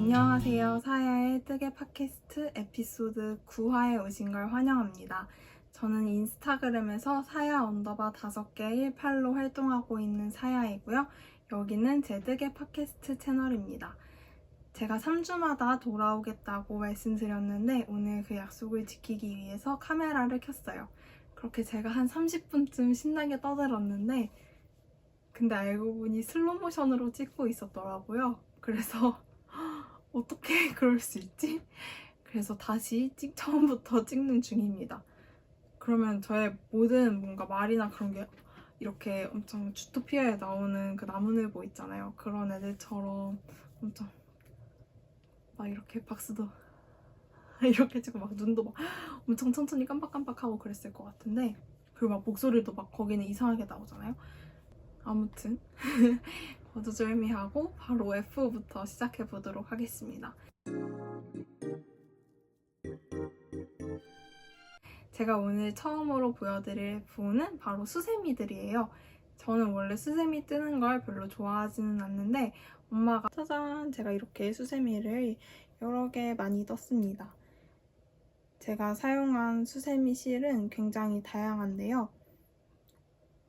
안녕하세요. 사야의 뜨개 팟캐스트 에피소드 9화에 오신 걸 환영합니다. 저는 인스타그램에서 사야 언더바 5개 18로 활동하고 있는 사야이고요. 여기는 제 뜨개 팟캐스트 채널입니다. 제가 3주마다 돌아오겠다고 말씀드렸는데 오늘 그 약속을 지키기 위해서 카메라를 켰어요. 그렇게 제가 한 30분쯤 신나게 떠들었는데 근데 알고 보니 슬로모션으로 찍고 있었더라고요. 그래서 어떻게 그럴 수 있지? 그래서 다시 처음부터 찍는 중입니다. 그러면 저의 모든 뭔가 말이나 그런 게 이렇게 엄청 주토피아에 나오는 그 나무늘보 있잖아요. 그런 애들처럼 엄청 막 이렇게 박수도 이렇게 치고 막 눈도 막 엄청 천천히 깜빡깜빡하고 그랬을 것 같은데, 그리고 막 목소리도 막 거기는 이상하게 나오잖아요. 아무튼 거두절미하고 바로 F부터 시작해보도록 하겠습니다. 제가 오늘 처음으로 보여드릴 부는 바로 수세미들이에요. 저는 원래 수세미 뜨는 걸 별로 좋아하지는 않는데 엄마가 짜잔! 제가 이렇게 수세미를 여러 개 많이 떴습니다. 제가 사용한 수세미 실은 굉장히 다양한데요.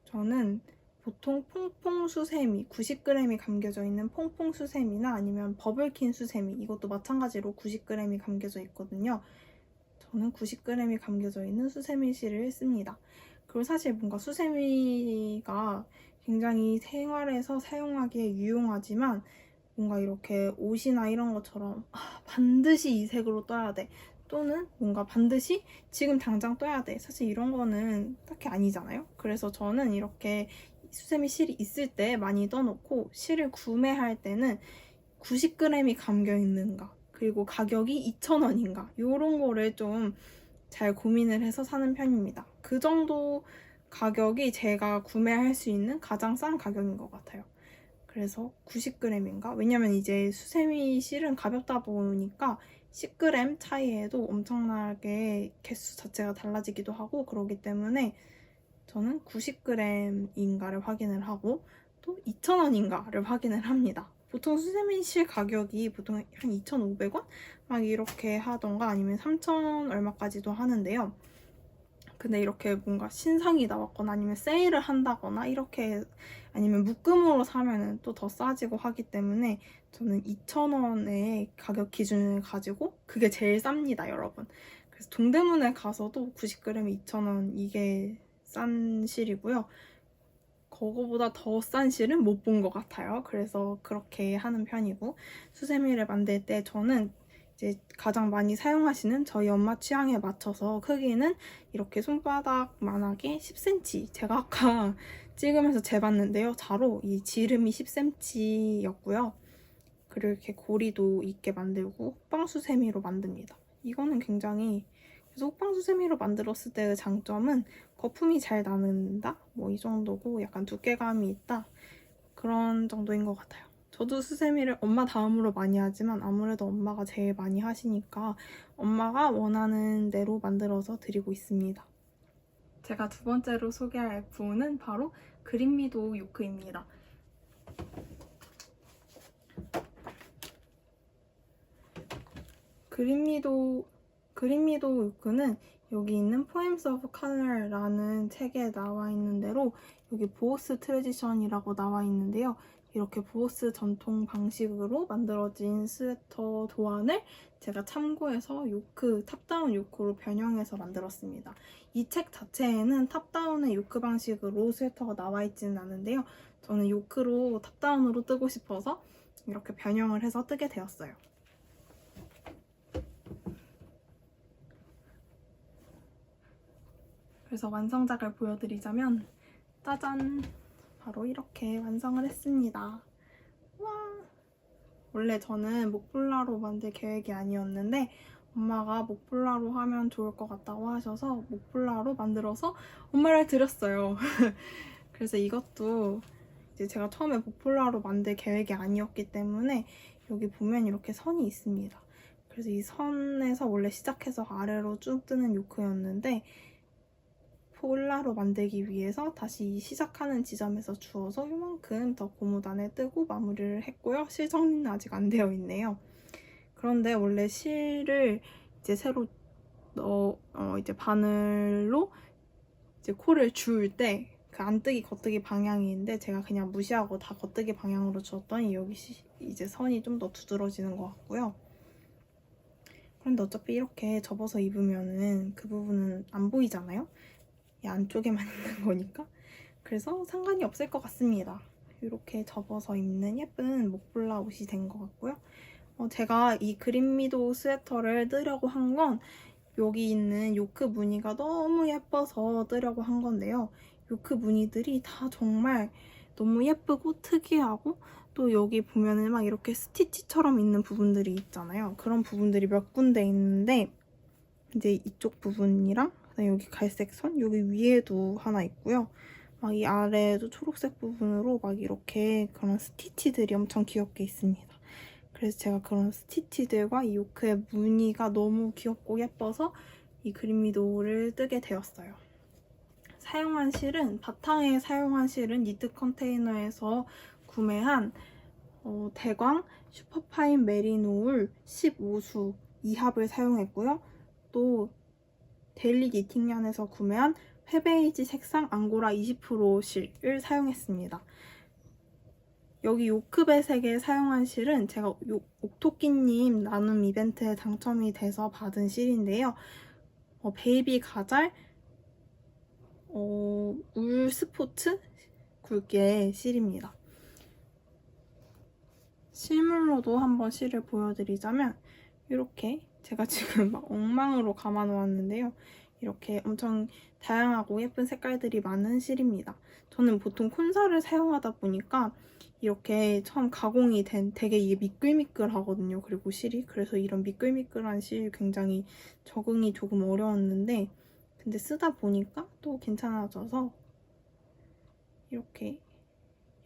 저는 보통 퐁퐁 수세미, 90g이 감겨져 있는 퐁퐁 수세미나 아니면 버블킨 수세미, 이것도 마찬가지로 90g이 감겨져 있거든요. 저는 90g이 감겨져 있는 수세미 실을 씁니다. 그리고 사실 뭔가 수세미가 굉장히 생활에서 사용하기에 유용하지만 뭔가 이렇게 옷이나 이런 것처럼 반드시 이 색으로 떠야 돼, 또는 뭔가 반드시 지금 당장 떠야 돼, 사실 이런 거는 딱히 아니잖아요. 그래서 저는 이렇게 수세미 실이 있을 때 많이 떠놓고, 실을 구매할 때는 90g이 감겨 있는가, 그리고 가격이 2,000원인가 이런 거를 좀 잘 고민을 해서 사는 편입니다. 그 정도 가격이 제가 구매할 수 있는 가장 싼 가격인 것 같아요. 그래서 90g인가? 왜냐면 이제 수세미 실은 가볍다 보니까 10g 차이에도 엄청나게 개수 자체가 달라지기도 하고 그러기 때문에 저는 90g인가를 확인을 하고 또 2,000원인가를 확인을 합니다. 보통 수세미 실 가격이 보통 한 2,500원? 막 이렇게 하던가 아니면 3,000 얼마까지도 하는데요. 근데 이렇게 뭔가 신상이 나왔거나 아니면 세일을 한다거나 이렇게, 아니면 묶음으로 사면은 또 더 싸지고 하기 때문에 저는 2,000원의 가격 기준을 가지고, 그게 제일 쌉니다, 여러분. 그래서 동대문에 가서도 90g에 2,000원, 이게 싼 실이고요. 그거보다 더 싼 실은 못 본 것 같아요. 그래서 그렇게 하는 편이고, 수세미를 만들 때 저는 이제 가장 많이 사용하시는 저희 엄마 취향에 맞춰서 크기는 이렇게 손바닥만하게 10cm, 제가 아까 찍으면서 재봤는데요. 자로 이 지름이 10cm였고요. 그리고 이렇게 고리도 있게 만들고 호빵수세미로 만듭니다. 이거는 굉장히, 그래서 호빵수세미로 만들었을 때의 장점은 거품이 잘 나는다? 뭐 이 정도고, 약간 두께감이 있다? 그런 정도인 것 같아요. 저도 수세미를 엄마 다음으로 많이 하지만 아무래도 엄마가 제일 많이 하시니까 엄마가 원하는 대로 만들어서 드리고 있습니다. 제가 두 번째로 소개할 F는 바로 그린미도 요크입니다. 그린미도 요크는 여기 있는 Poems of Color라는 책에 나와 있는 대로 여기 보호스 트레디션이라고 나와 있는데요. 이렇게 보호스 전통 방식으로 만들어진 스웨터 도안을 제가 참고해서 요크, 탑다운 요크로 변형해서 만들었습니다. 이 책 자체에는 탑다운의 요크 방식으로 스웨터가 나와 있지는 않은데요. 저는 요크로 탑다운으로 뜨고 싶어서 이렇게 변형을 해서 뜨게 되었어요. 그래서 완성작을 보여드리자면 짜잔! 바로 이렇게 완성을 했습니다. 와! 원래 저는 목폴라로 만들 계획이 아니었는데 엄마가 목폴라로 하면 좋을 것 같다고 하셔서 목폴라로 만들어서 엄마를 드렸어요. 그래서 이것도 이제 제가 처음에 목폴라로 만들 계획이 아니었기 때문에 여기 보면 이렇게 선이 있습니다. 그래서 이 선에서 원래 시작해서 아래로 쭉 뜨는 요크였는데 폴라로 만들기 위해서 다시 시작하는 지점에서 주워서 이만큼 더 고무단에 뜨고 마무리를 했고요. 실정리는 아직 안 되어 있네요. 그런데 원래 실을 이제 새로 이제 바늘로 이제 코를 주울 때 그 안뜨기 겉뜨기 방향이 있는데 제가 그냥 무시하고 다 겉뜨기 방향으로 주었더니 여기 이제 선이 좀 더 두드러지는 것 같고요. 그런데 어차피 이렇게 접어서 입으면은 그 부분은 안 보이잖아요? 이 안쪽에만 있는 거니까. 그래서 상관이 없을 것 같습니다. 이렇게 접어서 입는 예쁜 목블라웃이 된 것 같고요. 제가 이 그린미도 스웨터를 뜨려고 한 건 여기 있는 요크 무늬가 너무 예뻐서 뜨려고 한 건데요. 요크 무늬들이 다 정말 너무 예쁘고 특이하고 또 여기 보면은 막 이렇게 스티치처럼 있는 부분들이 있잖아요. 그런 부분들이 몇 군데 있는데 이제 이쪽 부분이랑 여기 갈색 선, 여기 위에도 하나 있고요. 막 이 아래에도 초록색 부분으로 막 이렇게 그런 스티치들이 엄청 귀엽게 있습니다. 그래서 제가 그런 스티치들과 이 요크의 무늬가 너무 귀엽고 예뻐서 이 그린미도를 뜨게 되었어요. 사용한 실은, 바탕에 사용한 실은 니트 컨테이너에서 구매한 대광 슈퍼파인 메리노 울 15수 2합을 사용했고요. 또 데일리 니팅란에서 구매한 페베이지 색상 앙고라 20% 실을 사용했습니다. 여기 요크배색에 사용한 실은 제가 옥토끼님 나눔 이벤트에 당첨이 돼서 받은 실인데요. 베이비 가잘 울 스포츠 굵기의 실입니다. 실물로도 한번 실을 보여드리자면 이렇게 제가 지금 막 엉망으로 감아 놓았는데요. 이렇게 엄청 다양하고 예쁜 색깔들이 많은 실입니다. 저는 보통 콘사를 사용하다 보니까 이렇게 처음 가공이 된 되게 이게 미끌미끌하거든요. 그리고 실이. 그래서 이런 미끌미끌한 실 굉장히 적응이 조금 어려웠는데 근데 쓰다 보니까 또 괜찮아져서 이렇게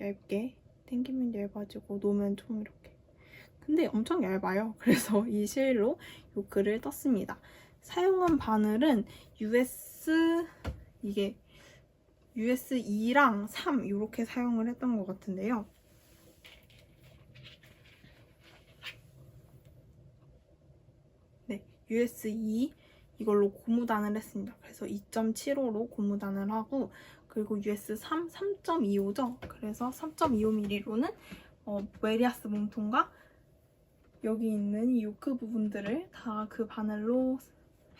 얇게 당기면 얇아지고 놓으면 좀 이렇게 근데 엄청 얇아요. 그래서 이 실로 요크를 떴습니다. 사용한 바늘은 이게 US2랑 3 이렇게 사용을 했던 것 같은데요. 네, US2 이걸로 고무단을 했습니다. 그래서 2.75로 고무단을 하고 그리고 US3 3.25죠. 그래서 3.25mm로는 메리아스 몸통과 여기 있는 이 요크 부분들을 다 그 바늘로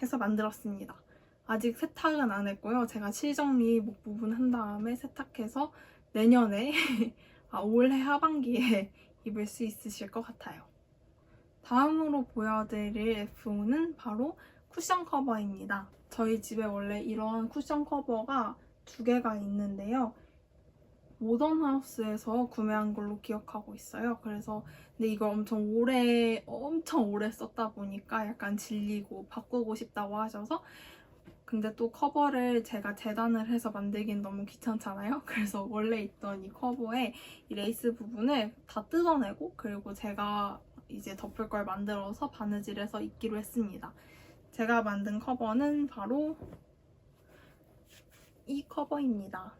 해서 만들었습니다. 아직 세탁은 안 했고요. 제가 실정리 목 부분 한 다음에 세탁해서 내년에 올해 하반기에 입을 수 있으실 것 같아요. 다음으로 보여드릴 F5는 바로 쿠션 커버입니다. 저희 집에 원래 이런 쿠션 커버가 2개가 있는데요. 모던하우스에서 구매한 걸로 기억하고 있어요. 그래서 근데 이걸 엄청 오래 썼다 보니까 약간 질리고 바꾸고 싶다고 하셔서 근데 또 커버를 제가 재단을 해서 만들긴 너무 귀찮잖아요. 그래서 원래 있던 이 커버에 이 레이스 부분을 다 뜯어내고 그리고 제가 이제 덮을 걸 만들어서 바느질해서 입기로 했습니다. 제가 만든 커버는 바로 이 커버입니다.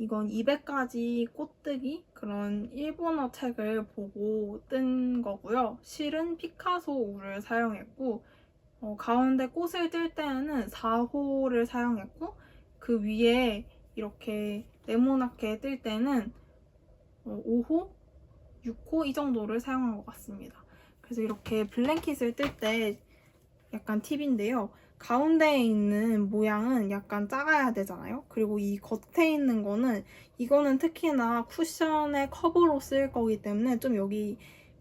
이건 200가지 꽃뜨기 그런 일본어 책을 보고 뜬 거고요. 실은 피카소 울을 사용했고 가운데 꽃을 뜰 때는 4호를 사용했고 그 위에 이렇게 네모나게 뜰 때는 5호, 6호 이 정도를 사용한 것 같습니다. 그래서 이렇게 블랭킷을 뜰 때 약간 팁인데요. 가운데에 있는 모양은 약간 작아야 되잖아요. 그리고 이 겉에 있는 이거는 특히나 쿠션의 커버로 쓸 거기 때문에 좀 여기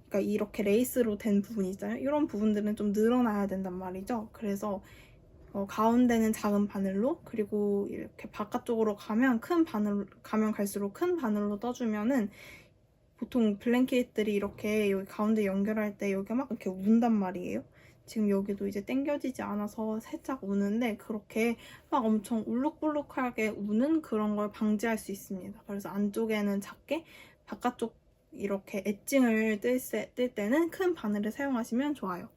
그러니까 이렇게 레이스로 된 부분 있잖아요. 이런 부분들은 좀 늘어나야 된단 말이죠. 그래서 가운데는 작은 바늘로 그리고 이렇게 바깥쪽으로 가면 갈수록 큰 바늘로 떠주면은 보통 블랭킷들이 이렇게 여기 가운데 연결할 때 여기가 막 이렇게 운단 말이에요. 지금 여기도 이제 당겨지지 않아서 살짝 우는데 그렇게 막 엄청 울룩불룩하게 우는 그런 걸 방지할 수 있습니다. 그래서 안쪽에는 작게 바깥쪽 이렇게 엣징을 뜰 때는 큰 바늘을 사용하시면 좋아요.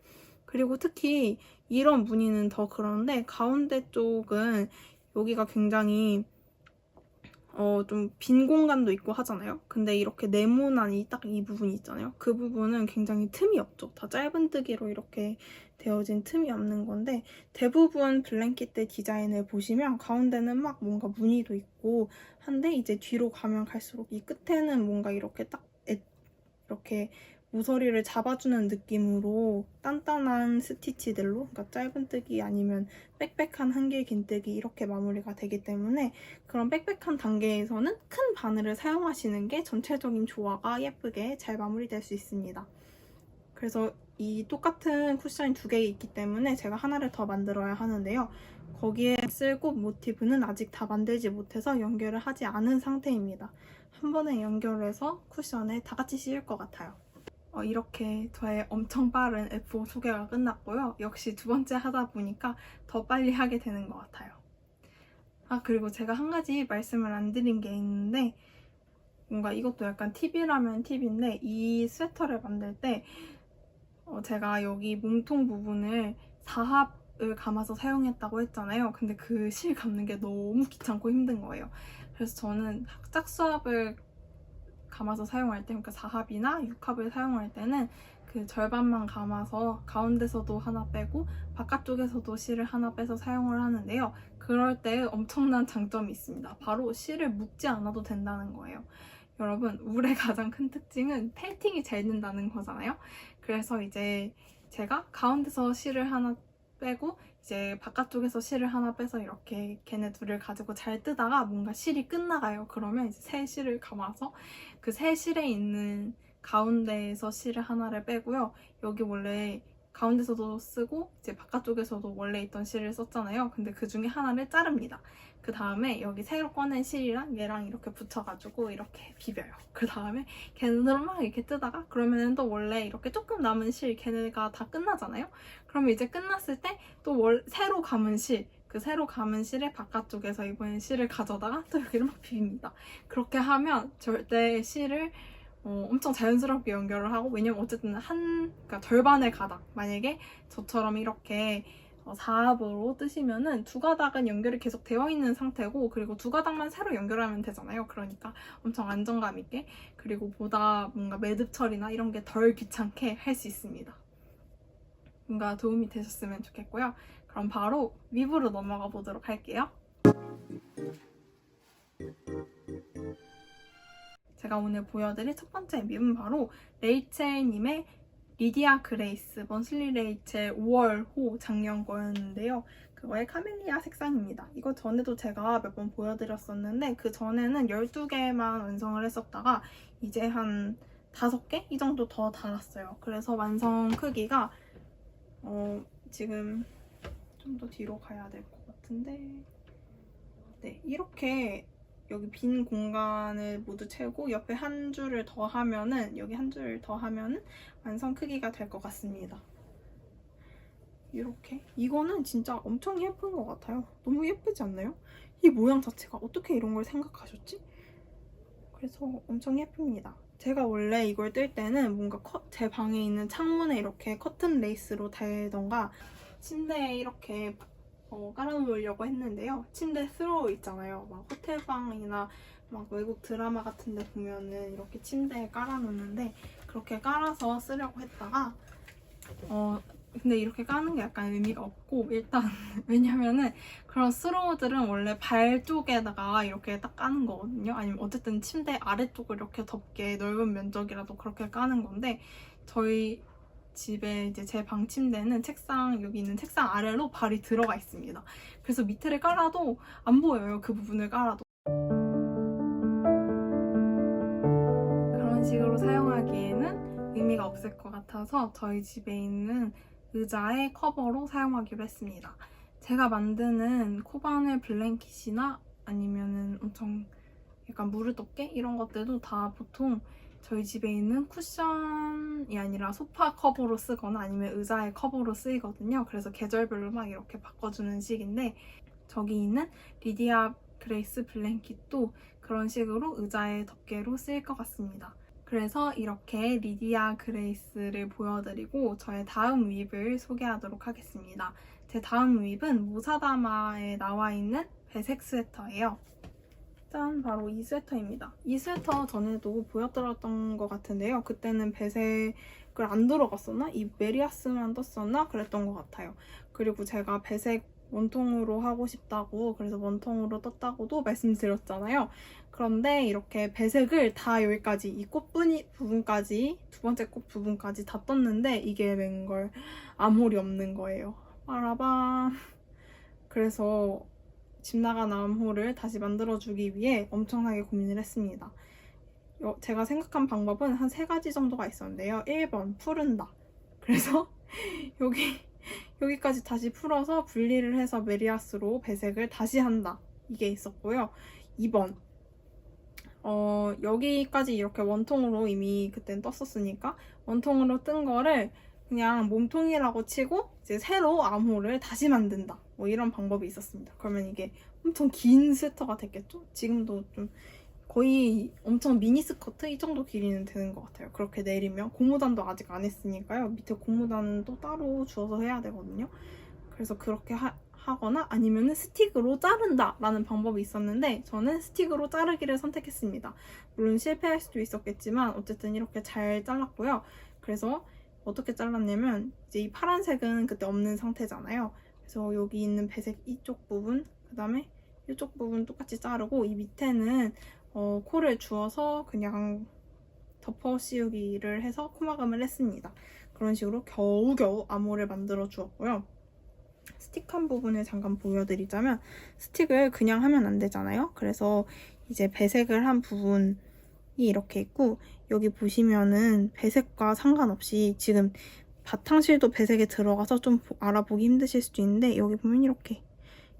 그리고 특히 이런 무늬는 더 그런데 가운데 쪽은 여기가 굉장히 좀 빈 공간도 있고 하잖아요. 근데 이렇게 네모난 딱 이 부분이 있잖아요. 그 부분은 굉장히 틈이 없죠. 다 짧은뜨기로 이렇게 되어진 틈이 없는 건데 대부분 블랭킷들 디자인을 보시면 가운데는 막 뭔가 무늬도 있고 한데 이제 뒤로 가면 갈수록 이 끝에는 뭔가 이렇게 이렇게 모서리를 잡아주는 느낌으로 단단한 스티치들로, 그러니까 짧은뜨기 아니면 빽빽한 한길 긴뜨기 이렇게 마무리가 되기 때문에 그런 빽빽한 단계에서는 큰 바늘을 사용하시는 게 전체적인 조화가 예쁘게 잘 마무리될 수 있습니다. 그래서 이 똑같은 쿠션이 2개 있기 때문에 제가 하나를 더 만들어야 하는데요. 거기에 쓸 꽃 모티브는 아직 다 만들지 못해서 연결을 하지 않은 상태입니다. 한 번에 연결해서 쿠션에 다 같이 씌울 것 같아요. 이렇게 저의 엄청 빠른 F5 소개가 끝났고요. 역시 2번째 하다 보니까 더 빨리 하게 되는 것 같아요. 그리고 제가 한 가지 말씀을 안 드린 게 있는데 뭔가 이것도 약간 팁이라면 팁인데 이 스웨터를 만들 때 제가 여기 몸통 부분을 4합을 감아서 사용했다고 했잖아요. 근데 그 실 감는 게 너무 귀찮고 힘든 거예요. 그래서 저는 짝수합을 감아서 사용할 때, 그러니까 4합이나 6합을 사용할 때는 그 절반만 감아서 가운데서도 하나 빼고 바깥쪽에서도 실을 하나 빼서 사용을 하는데요. 그럴 때 엄청난 장점이 있습니다. 바로 실을 묶지 않아도 된다는 거예요. 여러분, 울의 가장 큰 특징은 펠팅이 잘 된다는 거잖아요. 그래서 이제 제가 가운데서 실을 하나 빼고 이제 바깥쪽에서 실을 하나 빼서 이렇게 걔네 둘을 가지고 잘 뜨다가 뭔가 실이 끝나가요. 그러면 이제 새 실을 감아서 그 새 실에 있는 가운데에서 실을 하나를 빼고요. 여기 원래 가운데서도 쓰고 이제 바깥쪽에서도 원래 있던 실을 썼잖아요. 근데 그 중에 하나를 자릅니다. 그 다음에 여기 새로 꺼낸 실이랑 얘랑 이렇게 붙여가지고 이렇게 비벼요. 그 다음에 걔네들을 막 이렇게 뜨다가 그러면 또 원래 이렇게 조금 남은 실 걔네가 다 끝나잖아요. 그러면 이제 끝났을 때 또 새로 감은 실, 그 새로 감은 실의 바깥쪽에서 이번엔 실을 가져다가 또 여기를 막 비빕니다. 그렇게 하면 절대 실을 엄청 자연스럽게 연결을 하고, 왜냐면 어쨌든 그러니까 절반의 가닥, 만약에 저처럼 이렇게 4합으로 뜨시면은 2가닥은 연결이 계속 되어 있는 상태고, 그리고 2가닥만 새로 연결하면 되잖아요. 그러니까 엄청 안정감 있게, 그리고 보다 뭔가 매듭 처리나 이런 게 덜 귀찮게 할 수 있습니다. 뭔가 도움이 되셨으면 좋겠고요. 그럼 바로 위브로 넘어가 보도록 할게요. 제가 오늘 보여드릴 첫 번째 립은 바로 레이첼님의 리디아 그레이스 먼슬리 레이첼 5월호 작년 거였는데요. 그거의 카멜리아 색상입니다. 이거 전에도 제가 몇 번 보여드렸었는데 그 전에는 12개만 완성을 했었다가 이제 한 5개? 이 정도 더 달았어요. 그래서 완성 크기가 지금 좀 더 뒤로 가야 될 것 같은데, 네, 이렇게 여기 빈 공간을 모두 채우고 옆에 한 줄을 더 하면은, 여기 한 줄을 더 하면은 완성 크기가 될 것 같습니다. 이렇게. 이거는 진짜 엄청 예쁜 것 같아요. 너무 예쁘지 않나요? 이 모양 자체가 어떻게 이런 걸 생각하셨지? 그래서 엄청 예쁩니다. 제가 원래 이걸 뜰 때는 뭔가 제 방에 있는 창문에 이렇게 커튼 레이스로 달던가 침대에 이렇게 깔아놓으려고 했는데요. 침대 스로우 있잖아요. 막 호텔방이나 막 외국 드라마 같은 데 보면은 이렇게 침대에 깔아놓는데 그렇게 깔아서 쓰려고 했다가 근데 이렇게 까는 게 약간 의미가 없고, 일단 왜냐면은 그런 스로우들은 원래 발 쪽에다가 이렇게 딱 까는 거거든요. 아니면 어쨌든 침대 아래쪽을 이렇게 덮게 넓은 면적이라도 그렇게 까는 건데, 저희 집에 이제 제 방 침대는 여기 있는 책상 아래로 발이 들어가 있습니다. 그래서 밑에를 깔아도 안 보여요. 그 부분을 깔아도. 그런 식으로 사용하기에는 의미가 없을 것 같아서 저희 집에 있는 의자의 커버로 사용하기로 했습니다. 제가 만드는 코바늘 블랭킷이나 아니면은 엄청 약간 무르도깨 이런 것들도 다 보통 저희 집에 있는 쿠션이 아니라 소파 커버로 쓰거나 아니면 의자의 커버로 쓰이거든요. 그래서 계절별로 막 이렇게 바꿔주는 식인데, 저기 있는 리디아 그레이스 블랭킷도 그런 식으로 의자의 덮개로 쓰일 것 같습니다. 그래서 이렇게 리디아 그레이스를 보여드리고 저의 다음 윕을 소개하도록 하겠습니다. 제 다음 윕은 모사다마에 나와 있는 배색 스웨터예요. 짠! 바로 이 스웨터입니다. 이 스웨터 전에도 보여드렸던 것 같은데요. 그때는 배색을 안 들어갔었나? 이 메리아스만 떴었나? 그랬던 것 같아요. 그리고 제가 배색 원통으로 하고 싶다고, 그래서 원통으로 떴다고도 말씀드렸잖아요. 그런데 이렇게 배색을 다 여기까지, 이 꽃 부분까지, 두 번째 꽃 부분까지 다 떴는데 이게 웬걸 아무리 없는 거예요. 빠라밤. 그래서 집 나간 암호를 다시 만들어주기 위해 엄청나게 고민을 했습니다. 제가 생각한 방법은 한 3가지 정도가 있었는데요. 1번, 푸른다. 그래서 여기까지 다시 풀어서 분리를 해서 메리아스로 배색을 다시 한다. 이게 있었고요. 2번, 여기까지 이렇게 원통으로 이미 그땐 떴었으니까 원통으로 뜬 거를 그냥 몸통이라고 치고 이제 새로 암호를 다시 만든다. 뭐 이런 방법이 있었습니다. 그러면 이게 엄청 긴 스웨터가 됐겠죠? 지금도 좀 거의 엄청 미니 스커트 이 정도 길이는 되는 것 같아요. 그렇게 내리면 고무단도 아직 안 했으니까요. 밑에 고무단도 따로 주워서 해야 되거든요. 그래서 그렇게 하거나 아니면 스틱으로 자른다 라는 방법이 있었는데 저는 스틱으로 자르기를 선택했습니다. 물론 실패할 수도 있었겠지만 어쨌든 이렇게 잘 잘랐고요. 그래서 어떻게 잘랐냐면 이제 이 파란색은 그때 없는 상태잖아요. 그래서 여기 있는 배색 이쪽 부분, 그 다음에 이쪽 부분 똑같이 자르고 이 밑에는 코를 주어서 그냥 덮어 씌우기를 해서 코마감을 했습니다. 그런 식으로 겨우겨우 암호를 만들어 주었고요. 스틱한 부분을 잠깐 보여드리자면 스틱을 그냥 하면 안 되잖아요. 그래서 이제 배색을 한 부분이 이렇게 있고 여기 보시면은 배색과 상관없이 지금 바탕실도 배색에 들어가서 좀 알아보기 힘드실 수도 있는데 여기 보면 이렇게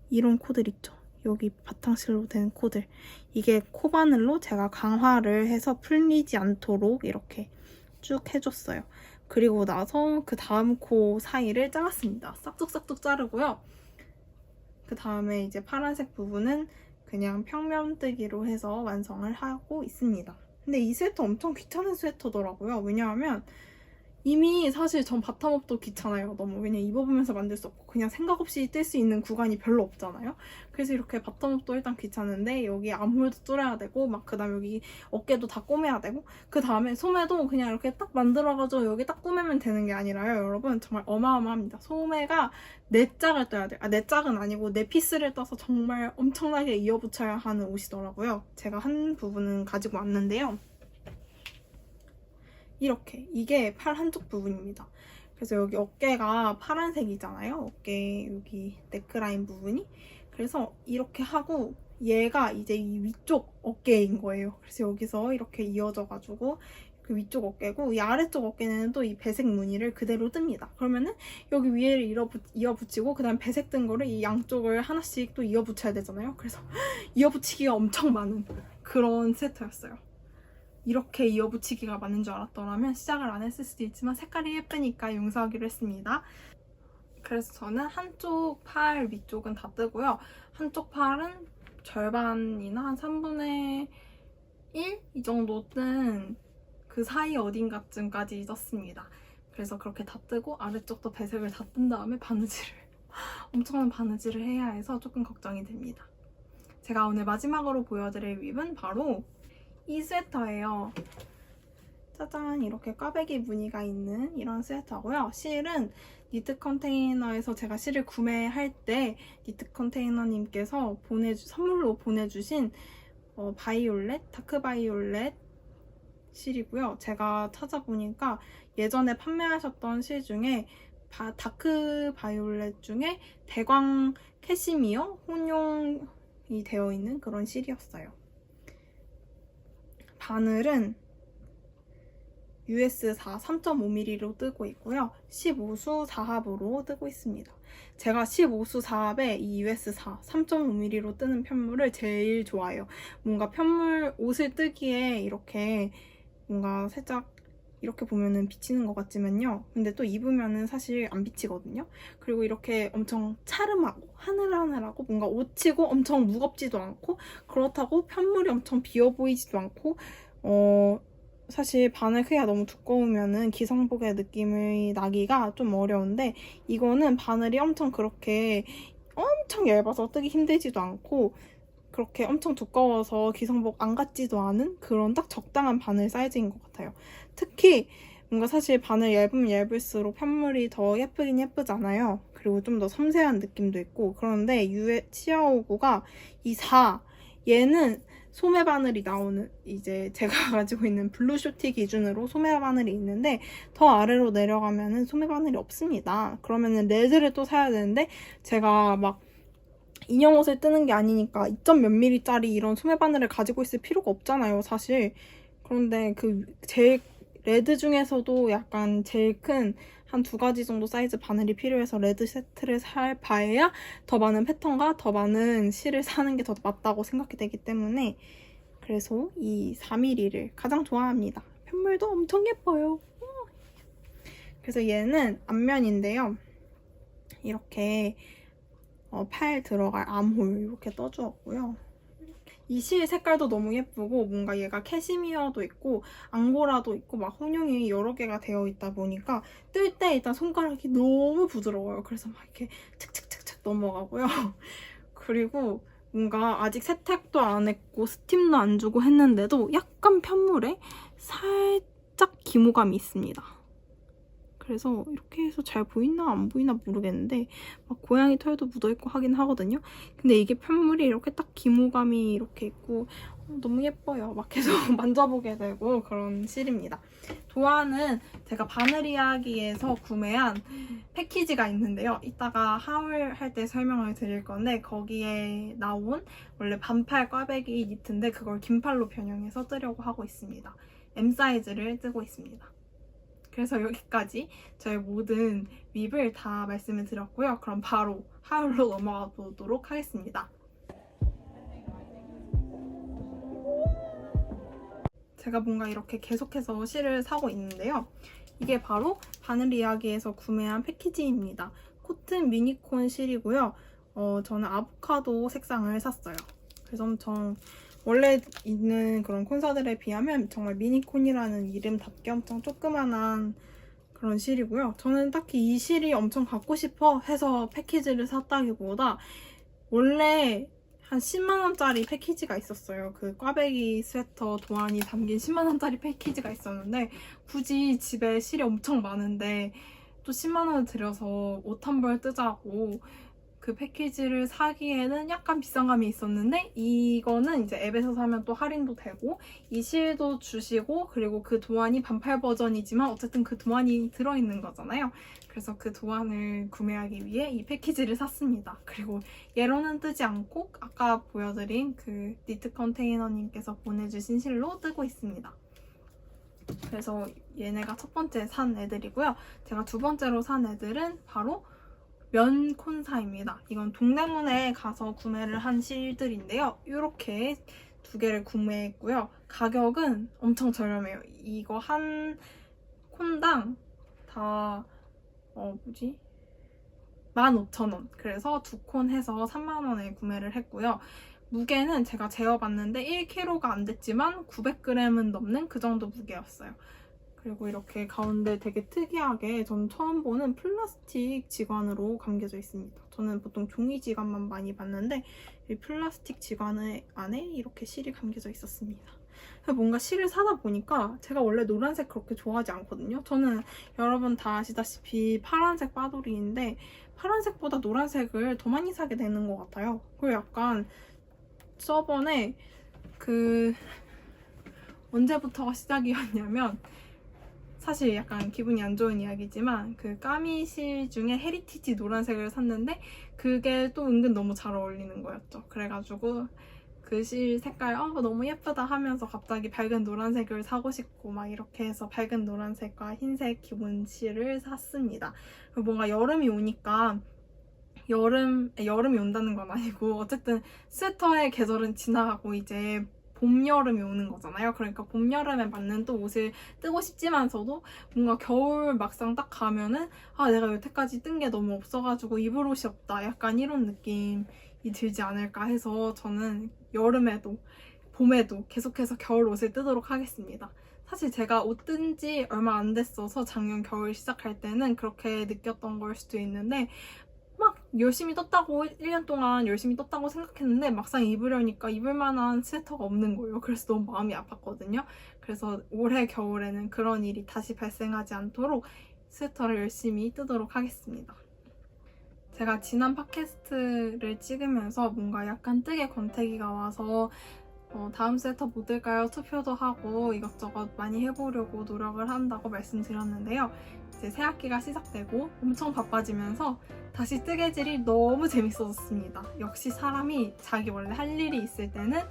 이런 코들 있죠. 여기 바탕실로 된 코들. 이게 코바늘로 제가 강화를 해서 풀리지 않도록 이렇게 쭉 해줬어요. 그리고 나서 그 다음 코 사이를 잘랐습니다. 싹둑싹둑 자르고요. 그 다음에 이제 파란색 부분은 그냥 평면뜨기로 해서 완성을 하고 있습니다. 근데 이 스웨터 엄청 귀찮은 스웨터더라고요. 왜냐하면 이미 사실 전 바텀업도 귀찮아요. 너무. 왜냐면 입어보면서 만들 수 없고 그냥 생각 없이 뜰 수 있는 구간이 별로 없잖아요. 그래서 이렇게 바텀업도 일단 귀찮은데 여기 암홀도 뚫어야 되고 막 그 다음에 여기 어깨도 다 꼬매야 되고 그 다음에 소매도 그냥 이렇게 딱 만들어가지고 여기 딱 꼬매면 되는 게 아니라요. 여러분 정말 어마어마합니다. 소매가 4짝을 떠야 돼요. 4짝은 아니고 4피스를 떠서 정말 엄청나게 이어붙여야 하는 옷이더라고요. 제가 한 부분은 가지고 왔는데요. 이렇게 이게 팔 한쪽 부분입니다. 그래서 여기 어깨가 파란색이잖아요. 어깨 여기 넥라인 부분이. 그래서 이렇게 하고 얘가 이제 이 위쪽 어깨인 거예요. 그래서 여기서 이렇게 이어져가지고 그 위쪽 어깨고 이 아래쪽 어깨는 또 이 배색 무늬를 그대로 뜹니다. 그러면은 여기 위에를 이어붙이고 그 다음 배색 뜬 거를 이 양쪽을 하나씩 또 이어붙여야 되잖아요. 그래서 이어붙이기가 엄청 많은 그런 세트였어요. 이렇게 이어붙이기가 맞는 줄 알았더라면 시작을 안 했을 수도 있지만 색깔이 예쁘니까 용서하기로 했습니다. 그래서 저는 한쪽 팔 위쪽은 다 뜨고요. 한쪽 팔은 절반이나 한 3분의 1? 이 정도 뜬 그 사이 어딘가쯤까지 떴습니다. 그래서 그렇게 다 뜨고 아래쪽도 배색을 다 뜬 다음에 바느질을 엄청난 바느질을 해야 해서 조금 걱정이 됩니다. 제가 오늘 마지막으로 보여드릴 립은 바로 이 스웨터예요. 짜잔, 이렇게 꽈배기 무늬가 있는 이런 스웨터고요. 실은 니트 컨테이너에서 제가 실을 구매할 때 니트 컨테이너님께서 선물로 보내주신 바이올렛, 다크 바이올렛 실이고요. 제가 찾아보니까 예전에 판매하셨던 실 중에 다크 바이올렛 중에 대광 캐시미어 혼용이 되어 있는 그런 실이었어요. 바늘은 US4 3.5mm로 뜨고 있고요. 15수 4합으로 뜨고 있습니다. 제가 15수 4합에 이 US4 3.5mm로 뜨는 편물을 제일 좋아해요. 뭔가 편물 옷을 뜨기에 이렇게 뭔가 살짝 이렇게 보면은 비치는 것 같지만요. 근데 또 입으면은 사실 안 비치거든요. 그리고 이렇게 엄청 차름하고 하늘하늘하고 뭔가 옷치고 엄청 무겁지도 않고 그렇다고 편물이 엄청 비어 보이지도 않고 사실 바늘 크기가 너무 두꺼우면은 기성복의 느낌이 나기가 좀 어려운데 이거는 바늘이 엄청 그렇게 엄청 얇아서 뜨기 힘들지도 않고 그렇게 엄청 두꺼워서 기성복 안 같지도 않은 그런 딱 적당한 바늘 사이즈인 것 같아요. 특히 뭔가 사실 바늘 얇으면 얇을수록 편물이 더 예쁘긴 예쁘잖아요. 그리고 좀 더 섬세한 느낌도 있고. 그런데 치아오구가 이 4, 얘는 소매 바늘이 나오는, 이제 제가 가지고 있는 블루쇼티 기준으로 소매 바늘이 있는데 더 아래로 내려가면은 소매 바늘이 없습니다. 그러면은 레드를 또 사야 되는데 제가 막 인형 옷을 뜨는 게 아니니까 2점 몇 밀리짜리 이런 소매 바늘을 가지고 있을 필요가 없잖아요, 사실. 그런데 그 제일 레드 중에서도 약간 제일 큰 한 2가지 정도 사이즈 바늘이 필요해서 레드 세트를 살 바에야 더 많은 패턴과 더 많은 실을 사는 게 더 맞다고 생각이 되기 때문에, 그래서 이 4mm를 가장 좋아합니다. 편물도 엄청 예뻐요. 그래서 얘는 앞면인데요. 이렇게 팔 들어갈 암홀 이렇게 떠주었고요. 이 실 색깔도 너무 예쁘고 뭔가 얘가 캐시미어도 있고 앙고라도 있고 막 혼용이 여러 개가 되어 있다 보니까 뜰 때 일단 손가락이 너무 부드러워요. 그래서 막 이렇게 착착착착 넘어가고요. 그리고 뭔가 아직 세탁도 안 했고 스팀도 안 주고 했는데도 약간 편물에 살짝 기모감이 있습니다. 그래서 이렇게 해서 잘 보이나 안 보이나 모르겠는데 막 고양이 털도 묻어있고 하긴 하거든요. 근데 이게 편물이 이렇게 딱 기모감이 이렇게 있고 너무 예뻐요. 막 계속 만져보게 되고 그런 실입니다. 도안은 제가 바늘 이야기에서 구매한 패키지가 있는데요. 이따가 하울 할 때 설명을 드릴 건데 거기에 나온 원래 반팔 꽈배기 니트인데 그걸 긴팔로 변형해서 뜨려고 하고 있습니다. M 사이즈를 뜨고 있습니다. 그래서 여기까지 저의 모든 립을 다 말씀을 드렸고요. 그럼 바로 하울로 넘어가 보도록 하겠습니다. 제가 뭔가 이렇게 계속해서 실을 사고 있는데요. 이게 바로 바늘 이야기에서 구매한 패키지입니다. 코튼 미니콘 실이고요. 저는 아보카도 색상을 샀어요. 그래서 엄청 원래 있는 그런 콘사들에 비하면 정말 미니콘이라는 이름답게 엄청 조그만한 그런 실이고요. 저는 딱히 이 실이 엄청 갖고 싶어 해서 패키지를 샀다기보다 원래 한 10만원짜리 패키지가 있었어요. 그 꽈배기 스웨터 도안이 담긴 10만원짜리 패키지가 있었는데 굳이 집에 실이 엄청 많은데 또 10만원을 들여서 옷 한 벌 뜨자고 그 패키지를 사기에는 약간 비싼 감이 있었는데 이거는 이제 앱에서 사면 또 할인도 되고 이 실도 주시고 그리고 그 도안이 반팔 버전이지만 어쨌든 그 도안이 들어있는 거잖아요. 그래서 그 도안을 구매하기 위해 이 패키지를 샀습니다. 그리고 얘로는 뜨지 않고 아까 보여드린 그 니트 컨테이너님께서 보내주신 실로 뜨고 있습니다. 그래서 얘네가 첫 번째 산 애들이고요. 제가 두 번째로 산 애들은 바로 면 콘사입니다. 이건 동대문에 가서 구매를 한 실들인데요. 이렇게 2개를 구매했고요. 가격은 엄청 저렴해요. 이거 한 콘당 다 15,000원. 그래서 2콘 해서 3만원에 구매를 했고요. 무게는 제가 재어봤는데 1kg가 안 됐지만 900g은 넘는 그 정도 무게였어요. 그리고 이렇게 가운데 되게 특이하게 전 처음 보는 플라스틱 지관으로 감겨져 있습니다. 저는 보통 종이 지관만 많이 봤는데 이 플라스틱 지관 안에 이렇게 실이 감겨져 있었습니다. 뭔가 실을 사다 보니까 제가 원래 노란색 그렇게 좋아하지 않거든요. 저는 여러분 다 아시다시피 파란색 빠돌이인데 파란색보다 노란색을 더 많이 사게 되는 것 같아요. 그리고 약간 저번에 언제부터가 시작이었냐면 사실 약간 기분이 안 좋은 이야기지만 그 까미실 중에 헤리티지 노란색을 샀는데 그게 또 은근 너무 잘 어울리는 거였죠. 그래가지고 그 실 색깔 너무 예쁘다 하면서 갑자기 밝은 노란색을 사고 싶고 막 이렇게 해서 밝은 노란색과 흰색 기본 실을 샀습니다. 뭔가 여름이 오니까 여름이 온다는 건 아니고 어쨌든 스웨터의 계절은 지나가고 이제 봄, 여름이 오는 거잖아요. 그러니까 봄, 여름에 맞는 또 옷을 뜨고 싶지만서도 뭔가 겨울 막상 딱 가면은 내가 여태까지 뜬 게 너무 없어가지고 입을 옷이 없다. 약간 이런 느낌이 들지 않을까 해서 저는 여름에도 봄에도 계속해서 겨울 옷을 뜨도록 하겠습니다. 사실 제가 옷 뜬 지 얼마 안 됐어서 작년 겨울 시작할 때는 그렇게 느꼈던 걸 수도 있는데 막 열심히 떴다고 1년 동안 열심히 떴다고 생각했는데 막상 입으려니까 입을 만한 스웨터가 없는 거예요. 그래서 너무 마음이 아팠거든요. 그래서 올해 겨울에는 그런 일이 다시 발생하지 않도록 스웨터를 열심히 뜨도록 하겠습니다. 제가 지난 팟캐스트를 찍으면서 뭔가 약간 뜨개 권태기가 와서 다음 스웨터 뭐 뜰까요? 투표도 하고 이것저것 많이 해보려고 노력을 한다고 말씀드렸는데요. 이제 새학기가 시작되고 엄청 바빠지면서 다시 뜨개질이 너무 재밌어졌습니다. 역시 사람이 자기 원래 할 일이 있을 때는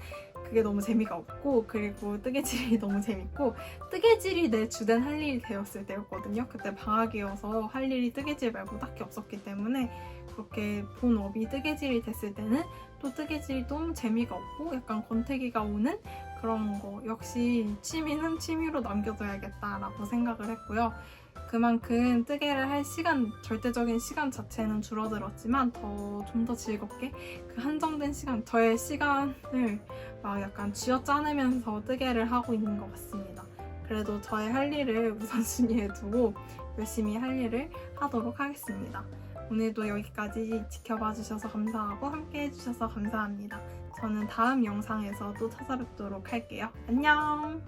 그게 너무 재미가 없고, 그리고 뜨개질이 너무 재밌고, 뜨개질이 내 주된 할 일이 되었을 때였거든요. 그때 방학이어서 할 일이 뜨개질 말고 딱히 없었기 때문에 그렇게 본업이 뜨개질이 됐을 때는 또 뜨개질이 너무 재미가 없고 약간 권태기가 오는 그런 거. 역시 취미는 취미로 남겨둬야겠다라고 생각을 했고요. 그만큼 뜨개를 할 시간, 절대적인 시간 자체는 줄어들었지만 좀 더 즐겁게 그 한정된 시간, 저의 시간을 막 약간 쥐어짜내면서 뜨개를 하고 있는 것 같습니다. 그래도 저의 할 일을 우선순위에 두고 열심히 할 일을 하도록 하겠습니다. 오늘도 여기까지 지켜봐 주셔서 감사하고 함께 해주셔서 감사합니다. 저는 다음 영상에서 또 찾아뵙도록 할게요. 안녕!